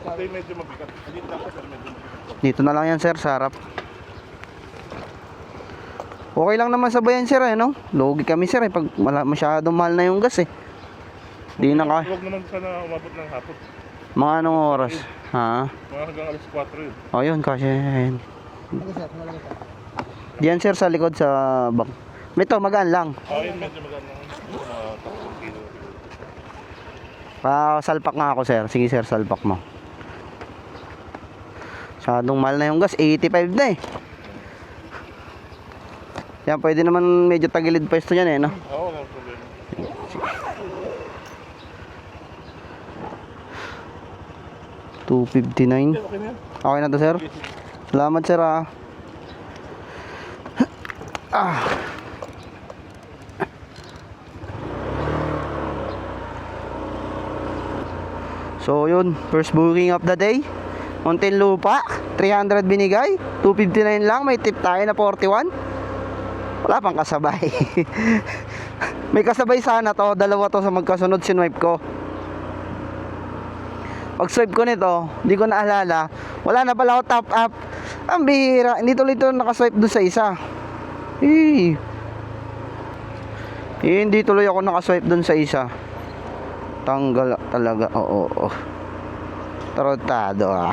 Ito yung medyo mabigat. Dito lang sir, medyo mabigat. Dito na lang yan sir, sa harap. Okay lang naman sa bayan sir eh, no? Logi kami sir eh, pag masyadong mahal na yung gas eh. Di na ka. Huwag naman sana umabot ng hapon. Mga anong oras? Ha? Mga hanggang alas 4 yun. O yun, kasi yun. Diyan sir sa likod sa bak. Ito, magaan lang. Yun medyo maganda. Mga 10 kilo. Salpak nga ako sir. Sige sir, salpak mo. Masyadong mahal na yung gas, 85 na eh. Yan, pwede naman medyo tagilid pwesto yan eh, no? Oo, walang problema. $259. Okay na yan. Okay na to sir? Salamat sir ah. So yun, first booking of the day. Muntinlupa, 300 binigay, 259 lang, may tip tayo na 41. Wala pang kasabay. May kasabay sana to, dalawa to sa magkasunod sinwipe ko. Pag swipe ko nito, hindi ko naalala, wala na pala ako top up. Ang bihira, hindi tuloy ito nakaswipe doon sa isa. Hindi tuloy ako nakaswipe doon sa isa. Tanggal talaga, oo. Tarotado ah.